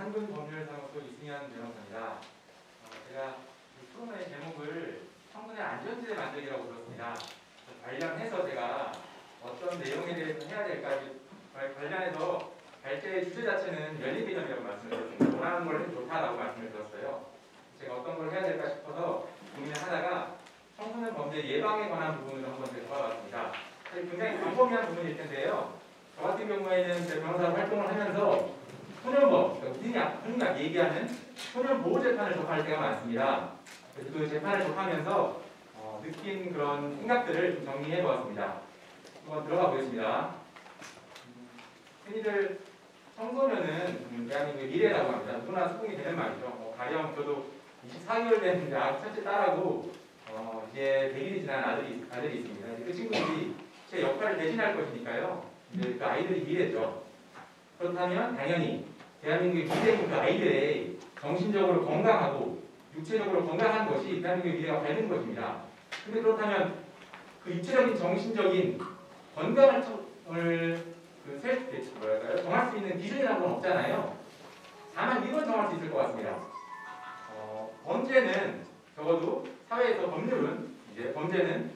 한국법률사무소 이승현 변호사입니다. 제가 이 프로그램의 제목을 청소년 안전지대 만들기라고 들었습니다. 관련해서 제가 어떤 내용에 대해서 해야 될까 관련해서 갈 때 주제 자체는 연립 개념이라고 말씀을 드렸습니다. 원하는 걸 해도 좋다라고 말씀을 드렸어요. 제가 어떤 걸 해야 될까 싶어서 고민을 하다가 청소년 범죄 예방에 관한 부분을 한번 잡아봤습니다. 굉장히 광범위한 부분일 텐데요. 저 같은 경우에는 제 변호사 활동을 하면서 소년법, 흔히 얘기하는 소년보호재판을 접할 때가 많습니다. 그래서 그 재판을 접하면서 느낀 그런 생각들을 좀 정리해 보았습니다. 한번 들어가 보겠습니다. 흔히들 청소년은 대한민국의 미래라고 합니다. 누구나 수긍이 되는 말이죠. 가령 저도 24개월 된 첫째 딸하고 이제 100일이 지난 아들이 있습니다. 그 친구들이 제 역할을 대신할 것이니까요. 이제 그 아이들이 미래죠. 그렇다면 당연히 대한민국의 미래인 그 아이들의 정신적으로 건강하고 육체적으로 건강한 것이 대한민국의 미래가 밝은 것입니다. 근데 그렇다면 그 육체적인 정신적인 건강을 정할 수 있는 기준이라는 건 없잖아요. 다만 이건 정할 수 있을 것 같습니다. 범죄는 적어도 사회에서 범죄는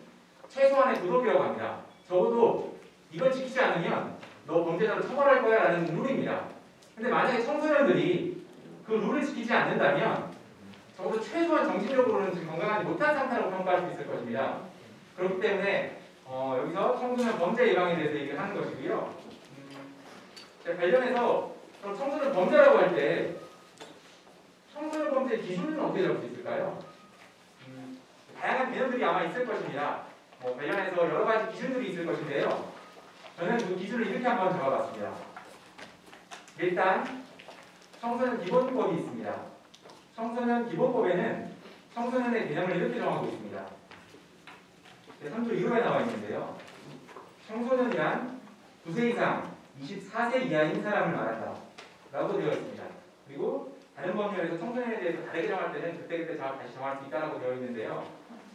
최소한의 도덕이라고 합니다. 적어도 이걸 지키지 않으면 너 범죄자로 처벌할 거야 라는 룰입니다. 근데 만약에 청소년들이 그 룰을 지키지 않는다면 적어도 최소한 정신적으로는 지금 건강하지 못한 상태라고 평가할 수 있을 것입니다. 그렇기 때문에 여기서 청소년 범죄 예방에 대해서 얘기를 하는 것이고요. 관련해서 청소년 범죄라고 할 때 청소년 범죄 기준은 어떻게 잡을 수 있을까요? 다양한 개념들이 아마 있을 것입니다. 관련해서 여러 가지 기준들이 있을 것인데요. 저는 그 기준을 이렇게 한번 잡아봤습니다. 일단 청소년 기본법이 있습니다. 청소년 기본법에는 청소년의 개념을 이렇게 정하고 있습니다. 3조 1호에 나와 있는데요. 청소년이란 9세 이상 24세 이하인 사람을 말한다 라고 되어 있습니다. 그리고 다른 법률에서 청소년에 대해서 다르게 정할 때는 그때그때 다시 정할 수 있다고 되어 있는데요.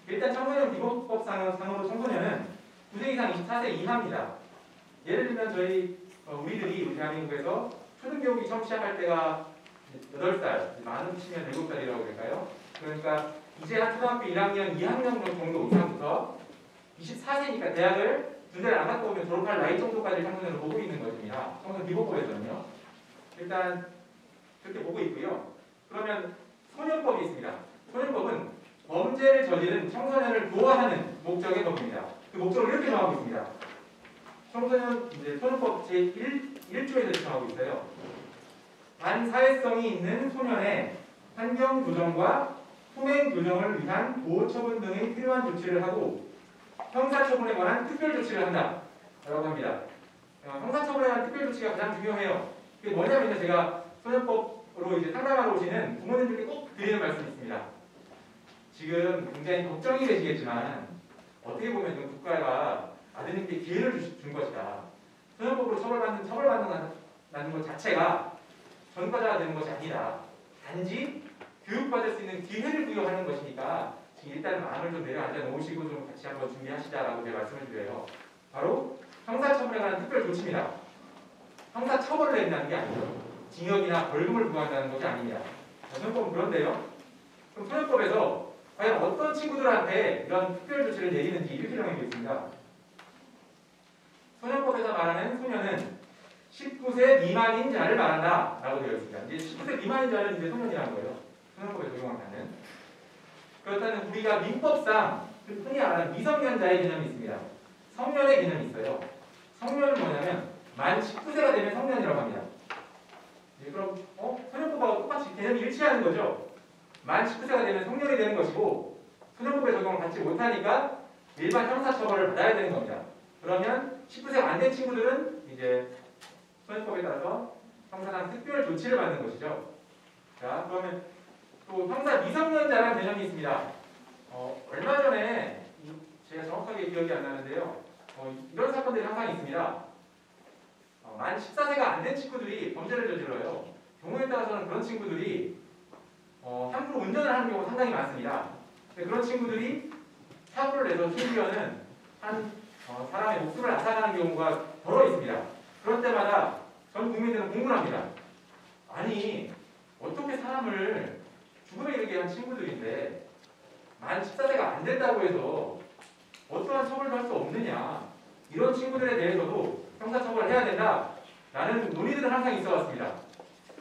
일단 청소년 기본법상으로 청소년은 9세 이상 24세 이하입니다. 예를 들면 우리 대한민국에서 초등교육이 처음 시작할 때가 8살, 많은 치면 7살이라고 할까요? 그러니까 이제 한 초등학교 1학년, 2학년 정도 이상부터 24세니까 대학을 군대를 안 갔다 오면 졸업할 나이 정도까지 청소년을 보고 있는 것입니다. 청소년 기본법에서는요. 일단 그렇게 보고 있고요. 그러면 소년법이 있습니다. 소년법은 범죄를 저지른 청소년을 보호하는 목적의 법입니다. 그 목적을 이렇게 정하고 있습니다. 소년법 제1조에서 정하고 있어요. 반사회성이 있는 소년의 환경 교정과 품행 교정을 위한 보호 처분 등의 필요한 조치를 하고 형사처분에 관한 특별 조치를 한다 라고 합니다. 형사처분에 관한 특별 조치가 가장 중요해요. 그게 뭐냐면요, 제가 소년법으로 이제 상담하러 오시는 부모님들께 꼭 드리는 말씀이 있습니다. 지금 굉장히 걱정이 되시겠지만 어떻게 보면 국가가 아드님께 기회를 준 것이다. 소년법으로 처벌받는다는 것 자체가 전과자가 되는 것이 아니다. 단지 교육받을 수 있는 기회를 부여하는 것이니까 지금 일단 마음을 좀 내려앉아 놓으시고 좀 같이 한번 준비하시자라고 제가 말씀을 드려요. 바로 형사처벌에 관한 특별 조치입니다. 형사처벌을 내린다는 게 아니죠. 징역이나 벌금을 부과한다는 것이 아닙니다. 소년법은 그런데요. 그럼 소년법에서 과연 어떤 친구들한테 이런 특별 조치를 내리는지 이렇게 정해져 있습니다. 소년법에서 말하는 소년은 19세 미만인 자를 말한다 라고 되어 있습니다. 이제 19세 미만인 자는 이제 소년이라는 거예요. 소년법에 적용하는. 그렇다면 우리가 민법상 흔히 말하는 미성년자의 개념이 있습니다. 성년의 개념이 있어요. 성년은 뭐냐면 만 19세가 되면 성년이라고 합니다. 그럼 소년법하고 똑같이 개념이 일치하는 거죠. 만 19세가 되면 성년이 되는 것이고 소년법에 적용을 받지 못하니까 일반 형사처벌을 받아야 되는 겁니다. 그러면 19세가 안 된 친구들은 이제 소년법에 따라서 형사상 특별 조치를 받는 것이죠. 자, 그러면 또 형사 미성년자라는 개념이 있습니다. 얼마 전에 제가 정확하게 기억이 안 나는데요. 이런 사건들이 항상 있습니다. 만 14세가 안 된 친구들이 범죄를 저질러요. 경우에 따라서는 그런 친구들이 함부로 운전을 하는 경우가 상당히 많습니다. 그런 친구들이 사고를 내서 심지어는 사람의 목숨을 앗아가는 경우가 더러 있습니다. 그럴 때마다 전 국민들은 공분합니다. 아니 어떻게 사람을 죽음에 이르게 한 친구들인데 만 14세가 안 된다고 해서 어떠한 처벌도 할 수 없느냐, 이런 친구들에 대해서도 형사처벌을 해야 된다라는 논의들은 항상 있어 왔습니다.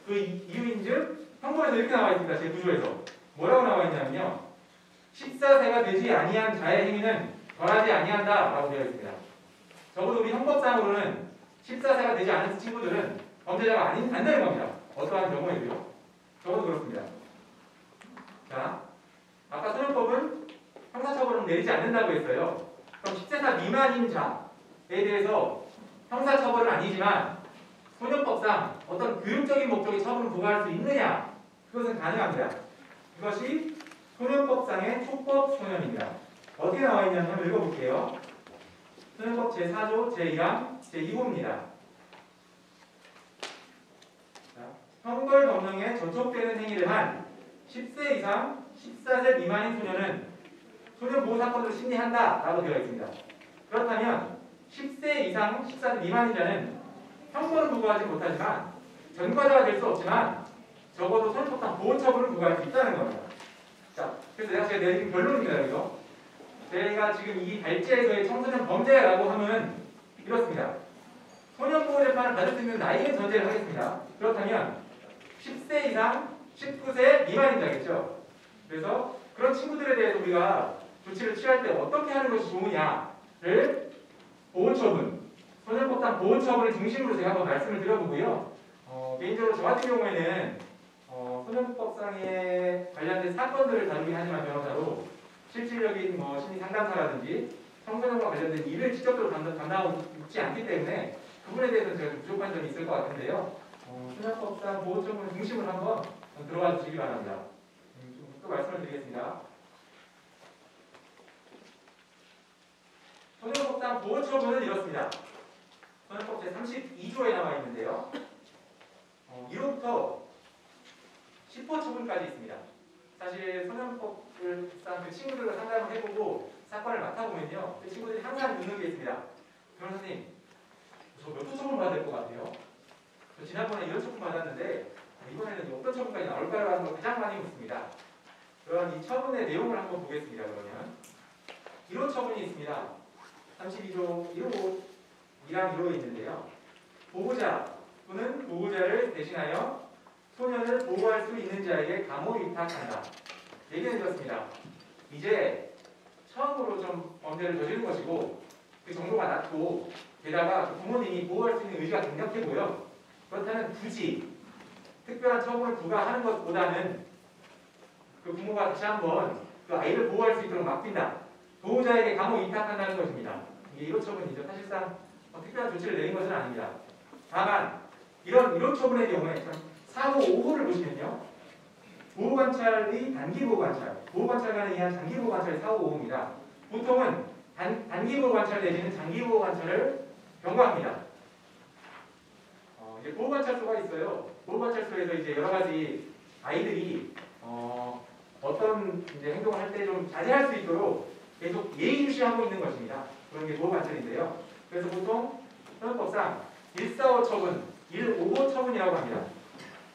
그 이유인즉 형법에서 이렇게 나와 있습니다. 제 구조에서 뭐라고 나와 있냐면요, 14세가 되지 아니한 자의 행위는 벌하지 아니한다라고 되어 있습니다. 적어도 우리 형법상으로는 14세가 되지 않은 친구들은 범죄자가 안다는 겁니다. 어떠한 경우에도요. 적어도 그렇습니다. 자, 아까 소년법은 형사처벌은 내리지 않는다고 했어요. 그럼 10세 미만인 자에 대해서 형사처벌은 아니지만 소년법상 어떤 교육적인 목적의 처벌을 부과할 수 있느냐? 그것은 가능합니다. 이것이 소년법상의 촉법 소년입니다. 어떻게 나와 있냐면 한번 읽어볼게요. 소년법 제4조 제1항 제2호입니다. 형벌 법령에 저촉되는 행위를 한 10세 이상 14세 미만인 소년은 소년보호 사건으로 심리한다 라고 되어 있습니다. 그렇다면 10세 이상 14세 미만인 자는 형벌은 부과하지 못하지만 전과자가 될 수 없지만 적어도 소년법상 보호처분을 부과할 수 있다는 겁니다. 자, 그래서 제가 내린 결론입니다. 이거 제가 지금 이 발제에서의 청소년 범죄라고 하면 이렇습니다. 소년보호재판을 받을 수 있는 나이는 전제를 하겠습니다. 그렇다면 10세 이상 19세 미만인 자겠죠. 그래서 그런 친구들에 대해서 우리가 조치를 취할 때 어떻게 하는 것이 좋으냐를 보호처분, 소년법상 보호처분을 중심으로 제가 한번 말씀을 드려보고요. 개인적으로 저 같은 경우에는 소년법상에 관련된 사건들을 다루긴 하지만 변호사로 실질적인 심리 상담사라든지 청소년과 관련된 일을 직접적으로 담당하고 있지 않기 때문에 그분에 대해서는 제가 좀 부족한 점이 있을 것 같은데요. 소년법상 보호처분을 중심으로 한번 들어가 주시기 바랍니다. 또 말씀을 드리겠습니다. 소년법상 보호처분은 이렇습니다. 소년법 제32조에 나와 있는데요. 1호부터 10호 처분까지 있습니다. 사실 소년법을 그 친구들과 상담을 해보고 사건을 맡아보면요, 그 친구들이 항상 묻는 게 있습니다. 변호사님, 저 몇 호 처분 받을 것 같아요? 저 지난번에 이런 처분 받았는데 이번에는 어떤 처분까지 나올까요? 하는 걸 가장 많이 묻습니다. 그럼 이 처분의 내용을 한번 보겠습니다. 그러면 1호 처분이 있습니다. 32조 1호 1항 1호에 있는데요. 보호자 또는 보호자를 대신하여 소년을 보호할 수 있는 자에게 감호 위탁한다. 얘기는 이렇습니다. 이제 처음으로 좀 범죄를 저지른 것이고 그 정도가 낮고 게다가 그 부모님이 보호할 수 있는 의지가 강력해 보여. 그렇다면 굳이 특별한 처분을 부과하는 것보다는 그 부모가 다시 한번 그 아이를 보호할 수 있도록 맡긴다. 보호자에게 감호 위탁한다는 것입니다. 이게 1호 처분이죠. 사실상 특별한 조치를 내린 것은 아닙니다. 다만 이런 1호 처분의 경우에 4호, 5호를 보시면요. 보호관찰이 단기보호관찰, 보호관찰관에 의한 장기보호관찰이 4호, 5호입니다. 보통은 단기보호관찰 내지는 장기보호관찰을 경고합니다. 이제 보호관찰소가 있어요. 보호관찰소에서 이제 여러 가지 아이들이 어떤 이제 행동을 할 때 좀 자제할 수 있도록 계속 예의주시하고 있는 것입니다. 그런 게 보호관찰인데요. 그래서 보통 소년법상 145 처분, 155 처분이라고 합니다.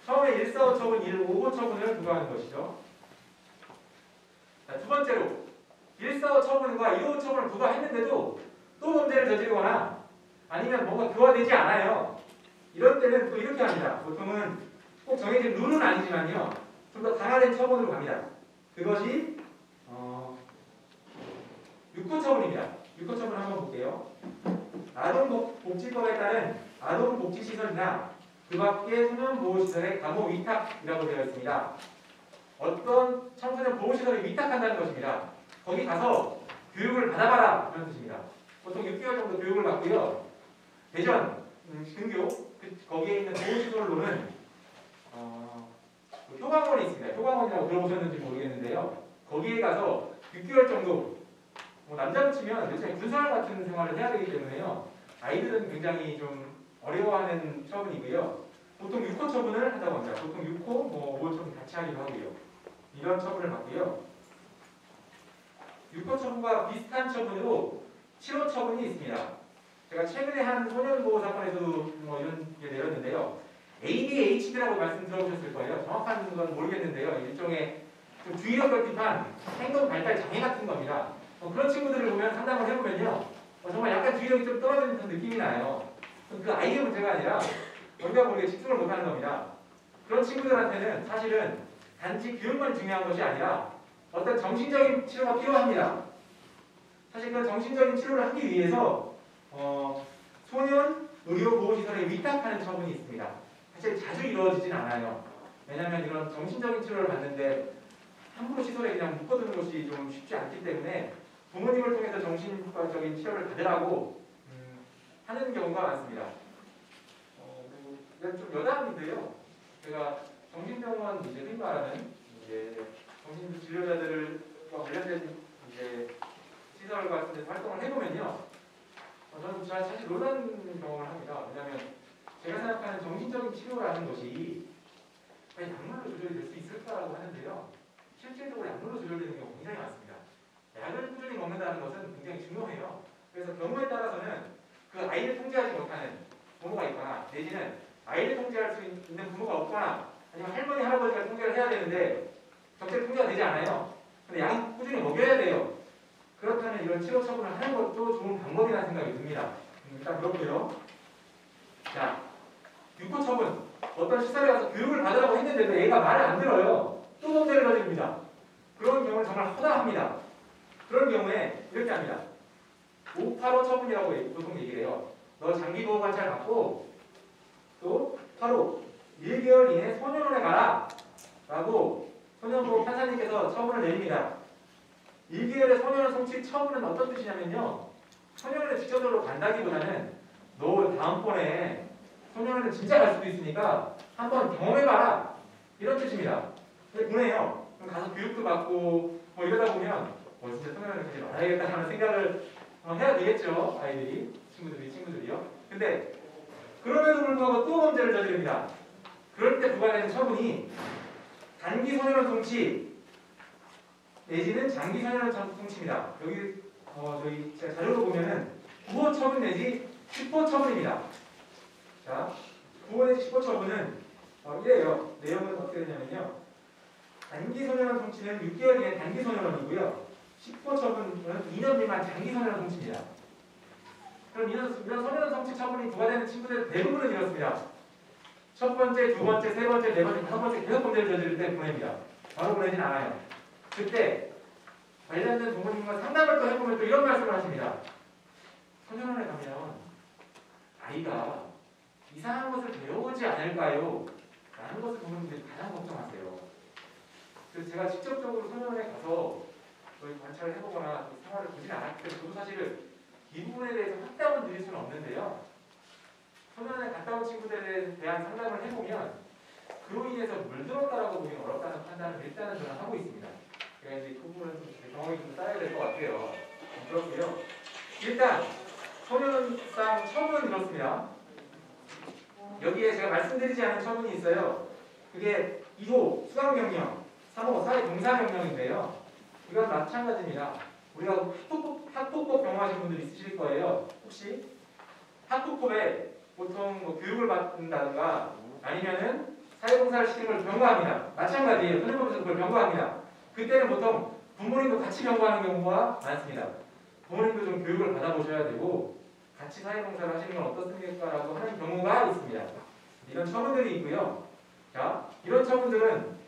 처음에 145 처분, 155 처분을 부과하는 것이죠. 자, 두 번째로 145 처분과 155 처분을 부과했는데도 또 범죄를 저지르거나 아니면 뭔가 교화되지 않아요. 이럴 때는 또 이렇게 합니다. 보통은 꼭 정해진 룰은 아니지만요, 좀 더 강화된 처분으로 갑니다. 그것이 6호 처분입니다. 6호 처분 한번 볼게요. 아동복지법에 따른 아동복지시설이나 그 밖의 소년보호시설의 감호 위탁이라고 되어 있습니다. 어떤 청소년 보호시설을 위탁한다는 것입니다. 거기 가서 교육을 받아봐라 그런 뜻입니다. 보통 6개월 정도 교육을 받고요. 대전, 근교 거기에 있는 보호시설로는 효광원이 있습니다. 효광원이라고 들어보셨는지 모르겠는데요. 거기에 가서 6개월 정도 남자로 치면 요즘에 군생활 같은 생활을 해야 되기 때문에요. 아이들은 굉장히 좀 어려워하는 처분이고요. 보통 6호 처분을 한다고 합니다. 보통 6호, 5호 처분 같이 하기도 하고요. 이런 처분을 받고요. 6호 처분과 비슷한 처분으로 7호 처분이 있습니다. 제가 최근에 한 소년보호 사건에서도 이런 게 내렸는데요. ADHD라고 말씀 들어보셨을 거예요. 정확한 건 모르겠는데요. 일종의 좀 주의력 결핍한 행동 발달 장애 같은 겁니다. 그런 친구들을 보면 상담을 해보면요. 정말 약간 주의력이 좀 떨어지는 그런 느낌이 나요. 그 아이의 문제가 아니라 우리가 모르게 집중을 못하는 겁니다. 그런 친구들한테는 사실은 단지 교육만 중요한 것이 아니라 어떤 정신적인 치료가 필요합니다. 사실 그 정신적인 치료를 하기 위해서 소년 의료보호시설에 위탁하는 처분이 있습니다. 사실 자주 이루어지진 않아요. 왜냐하면 이런 정신적인 치료를 받는데 함부로 시설에 그냥 묶어두는 것이 좀 쉽지 않기 때문에 부모님을 통해서 정신과적인 치료를 받으라고 하는 경우가 많습니다. 이건 좀 여담인데요. 제가 정신병원 이제 흔히 말하는 이제 정신진료자들과 관련된 이제 시설 같은 데 활동을 해보면요. 저는 사실 놀라는 경험을 합니다. 왜냐하면 제가 생각하는 정신적인 치료라는 것이 과연 약물로 조절이 될 수 있을까라고 하는데요. 실질적으로 약물로 조절되는 경우가 굉장히 많습니다. 약을 꾸준히 먹는다는 것은 굉장히 중요해요. 그래서 경우에 따라서는 그 아이를 통제하지 못하는 부모가 있거나 내지는 아이를 통제할 수 있는 부모가 없거나 아니면 할머니, 할아버지가 통제를 해야 되는데 적절히 통제가 되지 않아요. 근데 약을 꾸준히 먹여야 돼요. 그렇다면 이런 치료 처분을 하는 것도 좋은 방법이라는 생각이 듭니다. 일단 그렇고요. 자, 육포 처분. 어떤 시설에 가서 교육을 받으라고 했는데도 애가 말을 안 들어요. 또 범죄를 저지릅니다. 그런 경우는 정말 허다합니다. 그런 경우에 이렇게 합니다. 585 처분이라고 보통 얘기를 해요. 너 장기보호 관찰 받고 또 8호 1개월 이내 소년원에 가라 라고 소년보호 판사님께서 처분을 내립니다. 1개월의 소년원 송치 처분은 어떤 뜻이냐면요. 소년원에 직접적으로 간다기보다는 너 다음번에 소년원에 진짜 갈 수도 있으니까 한번 경험해봐라 이런 뜻입니다. 보내요. 그럼 가서 교육도 받고 뭐 이러다 보면 진짜 소년원에 가지 말아야겠다는 생각을 해야 되겠죠. 아이들이 친구들이요. 근데 그럼에도 불구하고 또 범죄를 저지릅니다. 그럴 때 부과되는 처분이 단기 소년원 송치 내지는 장기 소년원 송치입니다. 여기 저희 제가 자료로 보면은 구호 처분 내지 10호 처분입니다. 자, 9호 내지 10호 처분은 이래요. 내용은 어떻게 되냐면요. 단기 소년원 송치는 6개월 이내 단기 소년원이고요. 10호 처분은 2년 미만 장기 소년원 송치입니다. 그럼 이런 소년원 송치 처분이 부과되는 친구들 대부분은 이렇습니다. 첫 번째, 두 번째, 세 번째, 네 번째, 다섯 번째 계속 범죄를 저지를 때 보냅니다. 바로 보내진 않아요. 그때 관련된 부모님과 상담을 또 해보면 또 이런 말씀을 하십니다. 소년원에 가면 아이가 이상한 것을 배워오지 않을까요? 라는 것을 부모님들이 가장 걱정하세요. 그래서 제가 직접적으로 소년원에 가서 관찰을 해보거나 생활을 보진 않았기 때문에 저도 사실은 이 부분에 대해서 확답은 드릴 수는 없는데요. 소년원에 갔다 온 친구들에 대한 상담을 해보면 그로 인해서 물들었다라고 보기는 어렵다는 판단을 일단은 저는 하고 있습니다. 그러니까 이제 그 부분은 좀 경험이 좀 쌓여야 될 것 같아요. 그렇고요. 일단 소년상 처분은 이렇습니다. 여기에 제가 말씀드리지 않은 처분이 있어요. 그게 2호 수강명령, 3호 사회봉사명령인데요. 이건 마찬가지입니다. 우리가 학폭법 경험하신 분들 있으실 거예요. 혹시 학폭법에 보통 뭐 교육을 받는다든가 아니면은 사회봉사를 시키는 걸 병과합니다. 마찬가지예요. 선생님께서 그걸 병과합니다. 그때는 보통 부모님도 같이 병과하는 경우가 많습니다. 부모님도 좀 교육을 받아보셔야 되고 같이 사회봉사를 하시는 건 어떻습니까? 라고 하는 경우가 있습니다. 이런 처분들이 있고요. 자, 이런 처분들은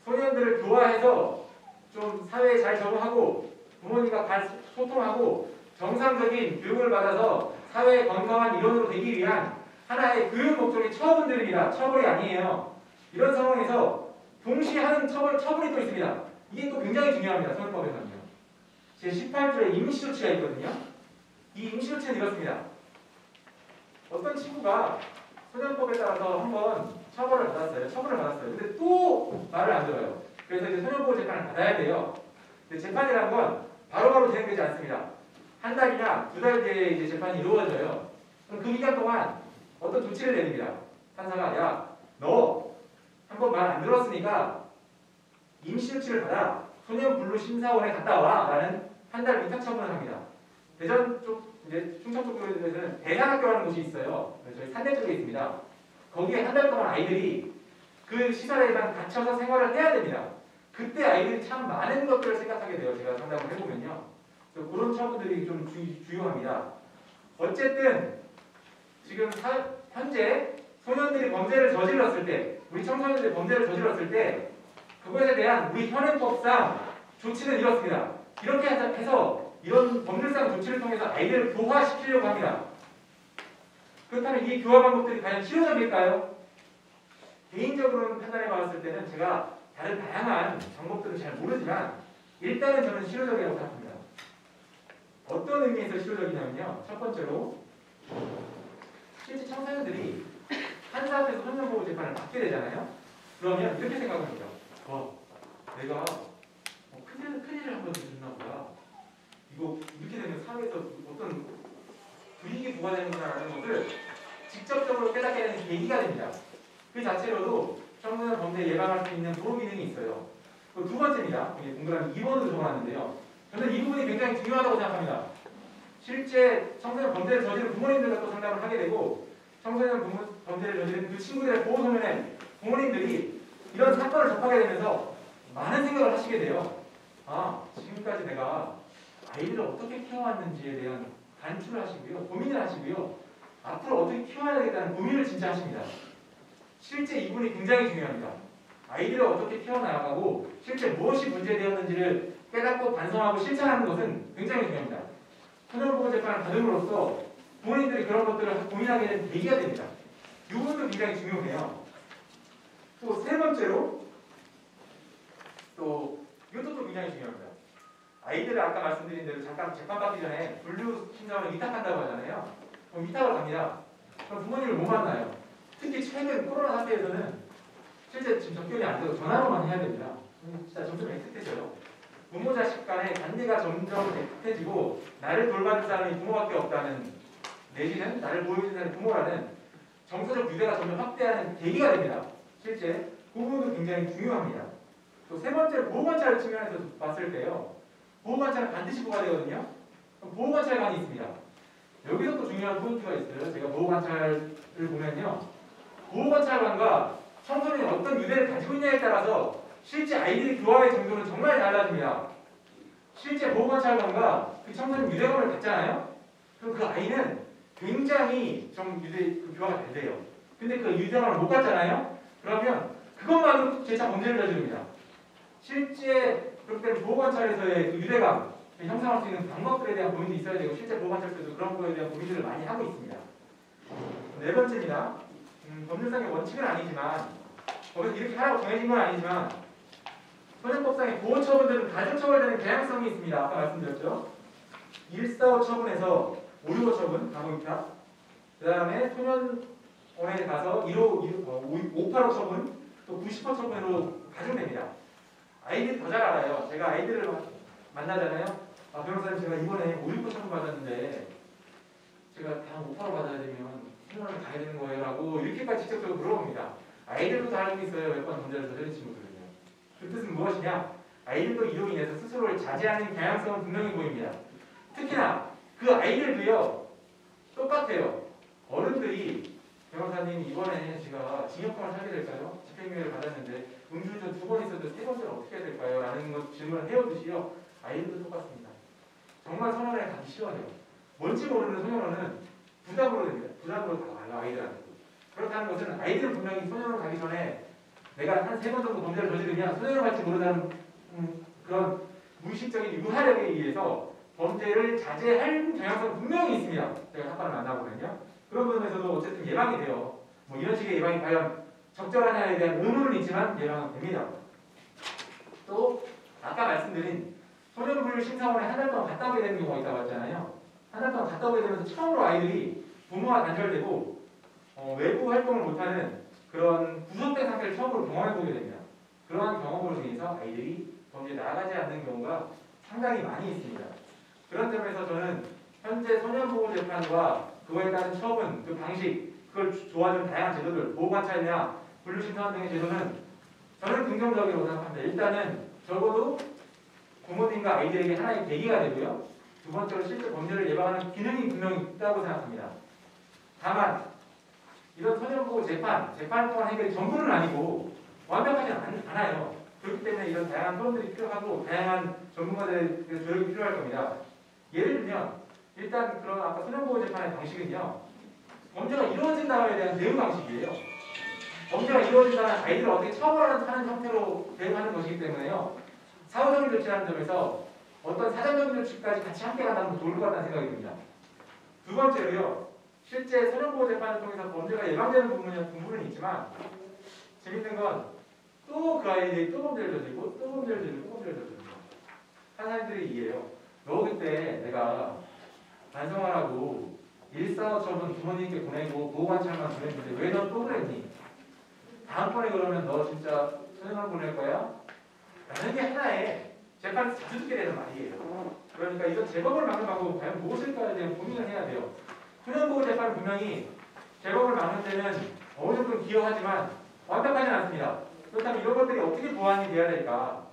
소년들을 교화해서 좀 사회에 잘 적응하고 부모님과 잘 소통하고 정상적인 교육을 받아서 사회의 건강한 일원으로 되기 위한 하나의 교육 목적의 처분들입니다. 처벌이 아니에요. 이런 상황에서 동시에 하는 처분이 또 있습니다. 이게 또 굉장히 중요합니다. 소년법에서는요. 제18조에 임시조치가 있거든요. 이 임시조치는 이렇습니다. 어떤 친구가 소년법에 따라서 한번 처분을 받았어요. 근데 또 말을 안 들어요. 그래서 이제 소년보호 재판을 받아야 돼요. 근데 재판이란 건 바로바로 진행되지 않습니다. 한 달이나 두 달 뒤에 이제 재판이 이루어져요. 그럼 그 기간 동안 어떤 조치를 내립니다. 판사가 야, 너 한 번 말 안 들었으니까 임시조치를 받아 소년분류심사원에 갔다 와 라는 한 달 위탁 처분을 합니다. 대전 쪽, 이제 충청 쪽에서는 대산학교라는 곳이 있어요. 저희 산대 쪽에 있습니다. 거기에 한 달 동안 아이들이 그 시설에만 갇혀서 생활을 해야 됩니다. 그때 아이들이 참 많은 것들을 생각하게 돼요. 제가 상담을 해보면요. 그래서 그런 처분들이 좀 중요합니다. 어쨌든 지금 현재 소년들이 범죄를 저질렀을 때, 우리 청소년들이 범죄를 저질렀을 때 그것에 대한 우리 현행법상 조치는 이렇습니다. 이렇게 해서 이런 법률상 조치를 통해서 아이들을 교화시키려고 합니다. 그렇다면 이 교화 방법들이 과연 실효적일까요? 개인적으로는 판단해 봤을 때는 제가 다른 다양한 방법들은 잘 모르지만 일단은 저는 실효적이라고 생각합니다. 어떤 의미에서 실효적이냐면요. 첫 번째로 실제 청소년들이 판사 앞에서 소년보호 재판을 받게 되잖아요. 그러면 이렇게 생각합니다. 내가 큰일을 한 번 저질렀나 보다. 이거 이렇게 되면 사회에서 어떤 불이익이 부과되는구나라는 것을 직접적으로 깨닫게 되는 계기가 됩니다. 그 자체로도 청소년 범죄 예방할 수 있는 보호 기능이 있어요. 두 번째입니다. 동그라미 2번으로 적어놨는데요. 저는 이 부분이 굉장히 중요하다고 생각합니다. 실제 청소년 범죄를 저지른 부모님들과 또 상담을 하게 되고 청소년 범죄를 저지른 그 친구들의 보호 소년의 부모님들이 이런 사건을 접하게 되면서 많은 생각을 하시게 돼요. 지금까지 내가 아이들을 어떻게 키워왔는지에 대한 단추를 하시고요. 고민을 하시고요. 앞으로 어떻게 키워야 되겠다는 고민을 진짜 하십니다. 실제 이 부분이 굉장히 중요합니다. 아이들을 어떻게 키워나가고 실제 무엇이 문제되었는지를 깨닫고 반성하고 실천하는 것은 굉장히 중요합니다. 소년보호 재판을 받음으로써 부모님들이 그런 것들을 고민하게 되는 계기가 됩니다. 이 부분도 굉장히 중요해요. 또 세 번째로 또 이것도 굉장히 중요합니다. 아이들을 아까 말씀드린 대로 잠깐 재판받기 전에 분류 신청을 위탁한다고 하잖아요. 그럼 위탁을 갑니다. 그럼 부모님을 못 만나요. 특히 최근 코로나 사태에서는 실제 지금 접견이 안 돼도 전화로만 해야 됩니다. 진짜 점점 애틋해져요. 부모 자식 간의 관계가 점점 애틋해지고 나를 돌봐줄 사람이 부모밖에 없다는 내지는 나를 보여주는 사람이 부모라는 정서적 유대가 점점 확대하는 계기가 됩니다. 실제 그 부분도 굉장히 중요합니다. 또 세 번째로 보호관찰 측면에서 봤을 때요. 보호관찰은 반드시 부과되거든요. 보호관찰관이 있습니다. 여기서 또 중요한 포인트가 있어요. 제가 보호관찰을 보면요. 보호관찰관과 청소년이 어떤 유대를 가지고 있냐에 따라서 실제 아이들의 교화의 정도는 정말 달라집니다. 실제 보호관찰관과 그 청소년 유대감을 갖잖아요. 그럼 그 아이는 굉장히 좀 교화가 잘 돼요. 근데 그 유대감을 못 갖잖아요. 그러면 그것만으로 재차 범죄를 저지릅니다. 실제 그렇기 때문에 보호관찰에서의 그 유대감 형성할 수 있는 방법들에 대한 고민도 있어야 되고 실제 보호관찰에서도 그런 거에 대한 고민들을 많이 하고 있습니다. 네 번째입니다. 법률상의 원칙은 아니지만 거기서 이렇게 하라고 정해진 건 아니지만 소년법상의 보호처분들은 가중처벌되는 개양성이 있습니다. 아까 말씀드렸죠. 145 처분에서 565 처분, 가중위탁 그 다음에 소년원에 가서 585 처분, 또 90호 처분으로 가중됩니다. 아이들이 더 잘 알아요. 제가 아이들을 만나잖아요. 변호사님 제가 이번에 565 처분 받았는데 제가 다음 585 받아야 되면 소년원에 가야 되는 거예요 라고 이렇게까지 직접적으로 물어봅니다. 아이들도 다 알고 있어요. 몇 번 범죄를 저지른 친구들은요. 그 뜻은 무엇이냐? 아이들도 이로 인해서 스스로를 자제하는 경향성은 분명히 보입니다. 특히나 그 아이들도요. 똑같아요. 어른들이 변호사님 이번에 제가 징역형을 살게 될까요? 집행유예를 받았는데 음주운전 2번 있어도 3번째는 어떻게 해야 될까요? 라는 것 질문을 해오듯이요. 아이들도 똑같습니다. 정말 소년원에 가기 싫어요. 뭔지 모르는 소년원은 부담으로 됩니다. 부담으로 다가가요. 아이들한테. 그렇다는 것은 아이들은 분명히 소년원 가기 전에 내가 한 3번 정도 범죄를 저지르면 소년원 갈지 모른다는 그런 무의식적인 유하력에 의해서 범죄를 자제할 경향성은 분명히 있습니다. 제가 사건을 만나보면요. 그런 부분에서도 어쨌든 예방이 돼요. 뭐 이런 식의 예방이 과연 적절하냐에 대한 의문은 있지만 예방은 됩니다. 또 아까 말씀드린 소년분류심사원에 한 달 동안 갔다 오게 되는 경우가 있다고 했잖아요. 한 달 동안 갔다 오게 되면서 처음으로 아이들이 부모와 단절되고 외부 활동을 못하는 그런 구속된 상태를 처음으로 경험해보게 됩니다. 그러한 경험으로 인해서 아이들이 범죄에 나아가지 않는 경우가 상당히 많이 있습니다. 그런 점에서 저는 현재 소년보호재판과 그거에 따른 처분, 그 방식, 그걸 도와주는 다양한 제도들, 보호관찰이나 분류심사원 등의 제도는 저는 긍정적이라고 생각합니다. 일단은 적어도 부모님과 아이들에게 하나의 계기가 되고요. 두 번째로 실제 범죄를 예방하는 기능이 분명히 있다고 생각합니다. 다만 이런 소년보호 재판 동안 해결이 전부는 아니고 완벽하지는 않아요. 그렇기 때문에 이런 다양한 토론들이 필요하고 다양한 전문가들의 조력이 필요할 겁니다. 예를 들면 일단 그런 아까 소년보호 재판의 방식은요. 범죄가 이루어진 다음에 대한 대응 방식이에요. 범죄가 이루어진 다음에 아이들을 어떻게 처벌하는 형태로 대응하는 것이기 때문에요. 사후적인 조치라는 점에서 어떤 사전적인 조치까지 같이 함께 간다면 좋을 것 같다는 생각이 듭니다. 두 번째로요. 실제 소년보호 재판을 통해서 범죄가 예방되는 부분은 있지만 재밌는 건 또 그 아이들이 또 범죄를 저지르고 또 범죄를 저지르고 또 범죄를 저지르고 판사님들이 이해해요. 너 그때 내가 반성하라고 일사처분 부모님께 보내고 보호관찰만 보냈는데 왜 너 또 그랬니? 다음번에 그러면 너 진짜 소년원 보낼 거야? 라는 게 하나의 재판에서 자주 듣게 되는 말이에요. 그러니까 이건 재범을 막는 방법은 과연 무엇일까에 대한 고민을 해야 돼요. 소년보호 재판은 분명히 재범을 막는 데는 어느 정도 기여하지만 완벽하지는 않습니다. 그렇다면 이런 것들이 어떻게 보완이 돼야 될까?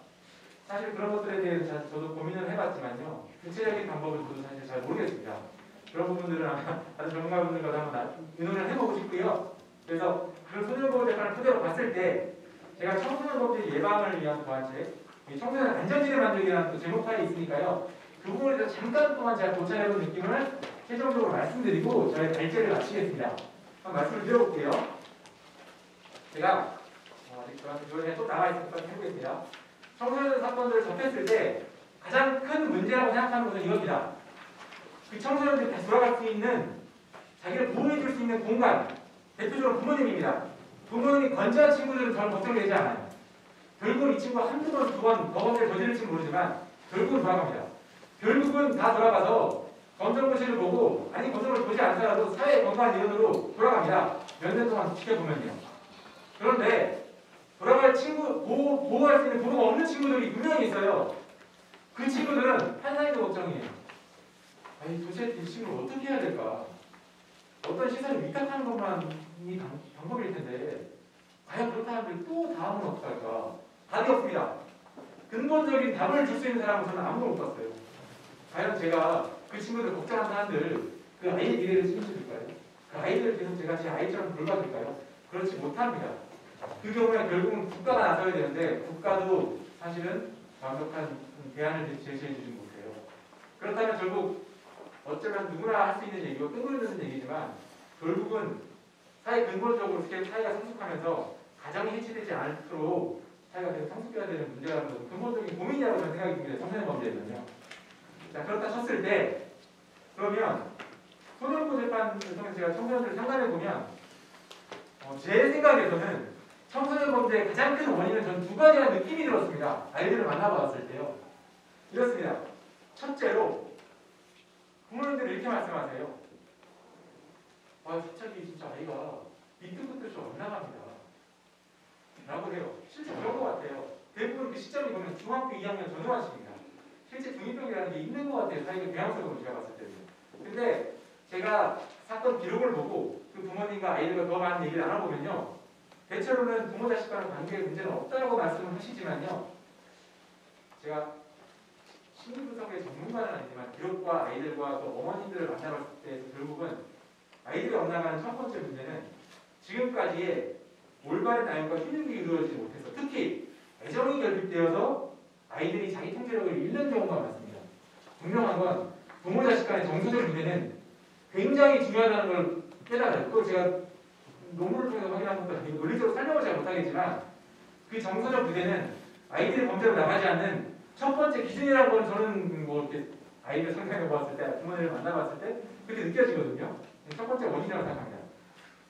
사실 그런 것들에 대해서 저도 고민을 해봤지만요. 구체적인 방법은 저도 사실 잘 모르겠습니다. 그런 부분들은 아마 다른 전문가분들과도 한번 의논을 해보고 싶고요. 그래서 그런 소년보호 재판을 토대로 봤을 때 제가 청소년 범죄 예방을 위한 보완책, 청소년 안전지대 만들기라는 또 제목하에 있으니까요. 그 부분에 대해서 잠깐 동안 제가 고찰해본 느낌을 최종적으로 말씀드리고 저의 발제를 마치겠습니다. 한번 말씀을 드려볼게요. 제가 아직 저한테 조언에 또 나와 있으니까 해보겠습니다. 청소년 사건들을 접했을 때 가장 큰 문제라고 생각하는 것은 이겁니다. 그 청소년들이 다시 돌아갈 수 있는 자기를 보호해줄 수 있는 공간, 대표적으로 부모님입니다. 부모님이 건재한 친구들은 저는 걱정되지 않아요. 결국은 이 친구가 한두 번, 두 번 범죄를 저지를지 모르지만 결국은 돌아갑니다. 결국은 다 돌아가서 검정고시를 보고 아니 검정고시를 보지 않더라도 사회 건강한 일원으로 돌아갑니다. 몇 년 동안 지켜보면요. 그런데 돌아갈 친구, 보호할 수 있는 부모가 없는 친구들이 분명히 있어요. 그 친구들은 판사님도 걱정이에요. 아니 도대체 이 친구를 어떻게 해야 될까? 어떤 시선을 위탁하는 것만이 방법일 텐데 과연 그렇다 하면 또 다음은 어떡할까? 답이 없습니다. 근본적인 답을 줄 수 있는 사람은 저는 아무도 못 봤어요. 과연 제가 그 친구들 걱정하는 사람들 그 아이의 미래를 책임질까요? 그 아이들을 계속 제가 제 아이처럼 돌봐줄까요? 그렇지 못합니다. 그 경우에 결국은 국가가 나서야 되는데 국가도 사실은 완벽한 대안을 제시해주지 못해요. 그렇다면 결국 어쩌면 누구나 할 수 있는 얘기고 뜬구르는 얘기지만 결국은 사회 근본적으로 사회가 성숙하면서 가정이 해치되지 않도록 사회가 계속 성숙해야 되는 문제라는 것은 근본적인 고민이라고 저는 생각이 듭니다. 청소년 범죄에는요. 자, 그렇다 쳤을 때 그러면 소년보호 재판을 통해서 제가 청소년들을 상담해보면 제 생각에서는 청소년 범죄의 가장 큰 원인은 전 두 가지라는 느낌이 들었습니다. 아이들을 만나봤을 때요. 이렇습니다. 첫째로 부모님들이 이렇게 말씀하세요. 갑자기 진짜 아이가 밑도 끝도 없이 엇나갑니다. 라고 해요. 실제 그런 것 같아요. 대부분 그 시점이 보면 중학교 2학년 전후반식입니다. 실제 중2병이라는 게 있는 것 같아요. 사이가 교양적으로 제가 봤을 때는. 근데 제가 사건 기록을 보고 그 부모님과 아이들과 더 많은 얘기를 나눠보면요. 대체로는 부모 자식 간의 관계에 문제는 없다고 말씀을 하시지만요. 제가 심리 분석의 전문가는 아니지만 기록과 아이들과 또 어머님들을 만나봤을 때 결국은 아이들이 엇나가는 첫 번째 문제는 지금까지의 올바른 나연과 휴식이 이루어지지 못해서 특히 애정이 결핍되어서 아이들이 자기 통제력을 잃는 경우가 많습니다. 분명한 건 부모 자식 간의 정서적 문제는 굉장히 중요하다는 걸 깨달아요. 그걸 제가 논문을 통해서 확인한 것도 아니고 논리적으로 설명을 잘 못하겠지만 그 정서적 부재는 아이들이 범죄로 나가지 않는 첫 번째 기준이라고 는 저는 뭐 이렇게 아이들 상상해 보았을 때 부모님을 만나봤을 때 그렇게 느껴지거든요. 첫 번째 원인이라고 생각합니다.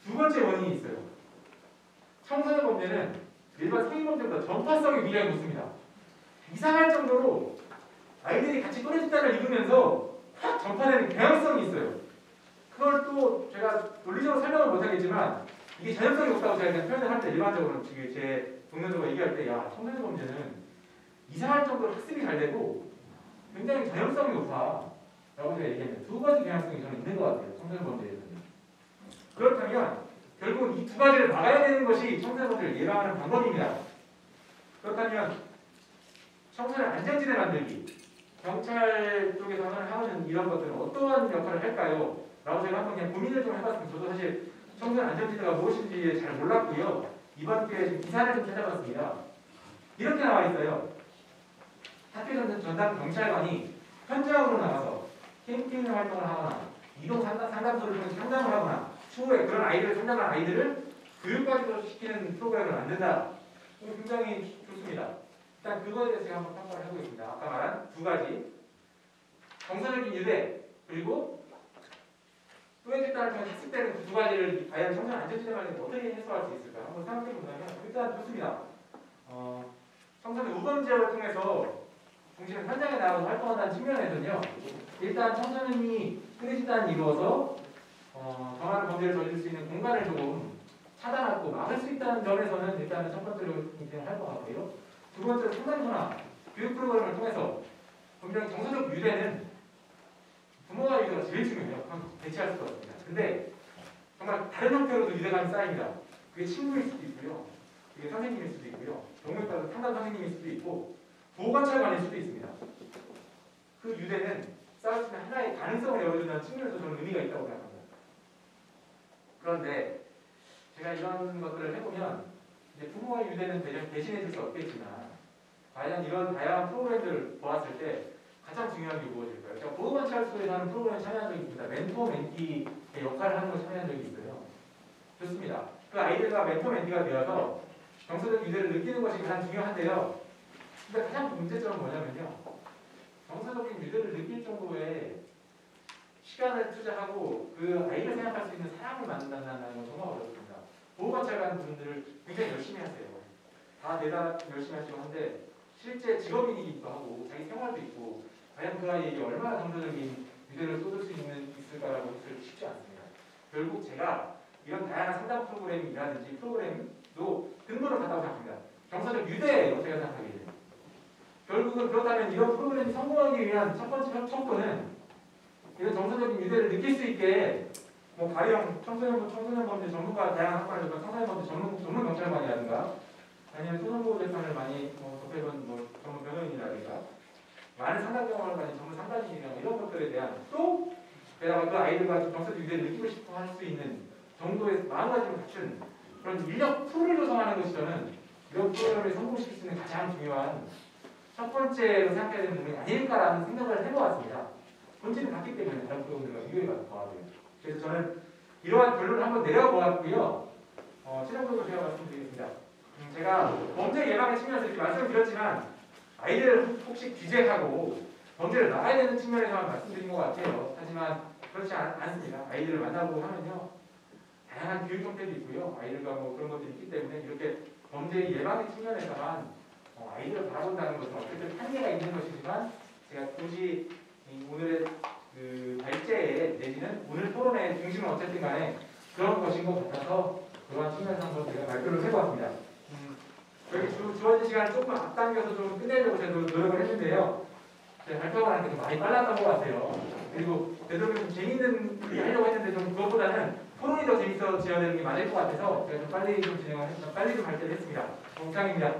두 번째 원인이 있어요. 청소년 범죄는 일반 성인 범죄보다 전파성이 굉장히 높습니다. 이상할 정도로 아이들이 같이 또래 집단을 이루면서 확 전파되는 경향성이 있어요. 그걸 또 제가 논리적으로 설명을 못하겠지만 이게 전형성이 높다고 제가 그냥 표현을 할 때 일반적으로 지금 제 동료들과 얘기할 때 야, 청소년 범죄는 이상할 정도로 학습이 잘 되고 굉장히 전형성이 높아 라고 제가 얘기합니다. 두 가지 경향성이 저는 있는 것 같아요. 청소년 범죄에서는. 그렇다면 결국은 이 두 가지를 막아야 되는 것이 청소년 범죄를 예방하는 방법입니다. 그렇다면 청소년 안전지대 만들기 경찰 쪽에서 하는 이런 것들은 어떠한 역할을 할까요? 라고 제가 한번 그냥 고민을 좀 해봤습니다. 저도 사실 청소년 안전지대가 무엇인지 잘 몰랐고요. 이번 기회에 좀 기사를 좀 찾아봤습니다. 이렇게 나와 있어요. 학교 전담 경찰관이 현장으로 나가서 캠핑 활동을 하거나 이동 상담소를 통해 상담을 하거나 추후에 그런 아이들을 상담한 아이들을 교육까지도 시키는 프로그램을 만든다. 이거 굉장히 좋습니다. 일단 그거에 대해서 제가 한번 평가를 해보겠습니다. 아까 말한 두 가지 정서적인 유대 그리고 또해에 따른 학습되는 그 두 가지를 과연 청소년 안전지대 관련해서 어떻게 해소할 수 있을까 한번 생각해 본다면 일단 좋습니다. 청소년 우범 지역을 통해서 중심은 현장에 나가서 활동한다는 측면에서는요. 일단 청소년이 끊이지단을 이루어서 정화를 범죄를 저지를 수 있는 공간을 조금 차단하고 막을 수 있다는 점에서는 일단은 첫 번째로 인정을 할 것 같고요. 두 번째로 상담소나 교육 프로그램을 통해서 분명히 정서적 유대는 부모와 유대가 제일 중요해요. 그건 대체할 수가 없습니다. 근데 정말 다른 형태로도 유대감이 쌓입니다. 그게 친구일 수도 있고요. 그게 선생님일 수도 있고요. 경우에 따라서 상담 선생님일 수도 있고 보호관찰관일 수도 있습니다. 그 유대는 쌓을 수 있는 하나의 가능성을 열어준다는 측면에서 저는 의미가 있다고 생각합니다. 그런데 제가 이런 것들을 해보면 이제 부모와의 유대는 대신해줄 수 없겠지만 과연 이런 다양한 프로그램들을 보았을 때 가장 중요한 게 무엇일까요? 제가 보호관찰소에서 하는 프로그램에 참여한 적이 있습니다. 멘토 멘티의 역할을 하는 걸 참여한 적이 있어요. 좋습니다. 그 아이들과 멘토 멘티가 되어서 정서적 유대를 느끼는 것이 가장 중요한데요. 근데 가장 문제점은 뭐냐면요. 정서적인 유대를 느낄 정도의 시간을 투자하고 그 아이를 생각할 수 있는 사람을 만든다는 건 정말 어렵습니다. 보호관찰관 분들을 굉장히 열심히 하세요. 다 대단 열심히 하시고 한데 실제 직업인이기도 하고 자기 생활도 있고 과연 그 아이에게 얼마나 정서적인 유대를 쏟을 수 있을까라고 했을 쉽지 않습니다. 결국 제가 이런 다양한 상담 프로그램이라든지 프로그램도 근본을 갖다고 생각합니다. 정서적 유대예요. 제가 생각하기에는. 결국은 그렇다면 이런 프로그램이 성공하기 위한 첫 번째 척도는 이런 정서적인 유대를 느낄 수 있게 가령 청소년 범죄 전문가 다양한 학과를 청소년 범죄 전문 경찰관이라든가 아니면 소년보호 재판을 많이 접해본 전문 변호인이라든가 많은 상담 경험을 가진 전문 상담인이나 이런 것들에 대한 또 게다가 그 아이들과 정서적 유대를 느끼고 싶어 할 수 있는 정도의 마음가짐을 갖춘 그런 인력 풀을 조성하는 것이 저는 이런 프로그램을 성공시킬 수 있는 가장 중요한 첫 번째로 생각해야 되는 부분이 아닐까라는 생각을 해보았습니다. 본질은 같기 때문에 다른 프로그램들과 비교해봐서 더하고요. 그래서 저는 이러한 결론을 한번 내려보았고요. 최종적으로 제가 말씀드리겠습니다. 제가 범죄 예방의 측면에서 이렇게 말씀을 드렸지만 아이들을 혹시 규제하고 범죄를 막아야 되는 측면에서만 말씀드린 것 같아요. 하지만 그렇지 않습니다. 아이들을 만나고 하면요. 다양한 교육 형태도 있고요. 아이들과 그런 것들이 있기 때문에 이렇게 범죄 예방의 측면에서만 아이들을 바라본다는 것은 어쨌든 한계가 있는 것이지만 제가 굳이 오늘의 그 발제에 내지는 오늘 토론의 중심은 어쨌든 간에 그런 것인 것 같아서 그러한 측면에서 한번 제가 발표를 해보았습니다. 여기 주어진 시간을 조금 앞당겨서 좀 끝내려고 제가 노력을 했는데요. 제가 발표가 하는 게 좀 많이 빨랐던 것 같아요. 그리고 되도록이면 좀 재밌는 일을 하려고 했는데 좀 그것보다는 토론이 더 재밌어져야 되는 게 맞을 것 같아서 제가 좀 빨리 좀 진행을 했습니다. 빨리 좀 발표를 했습니다. 이상입니다.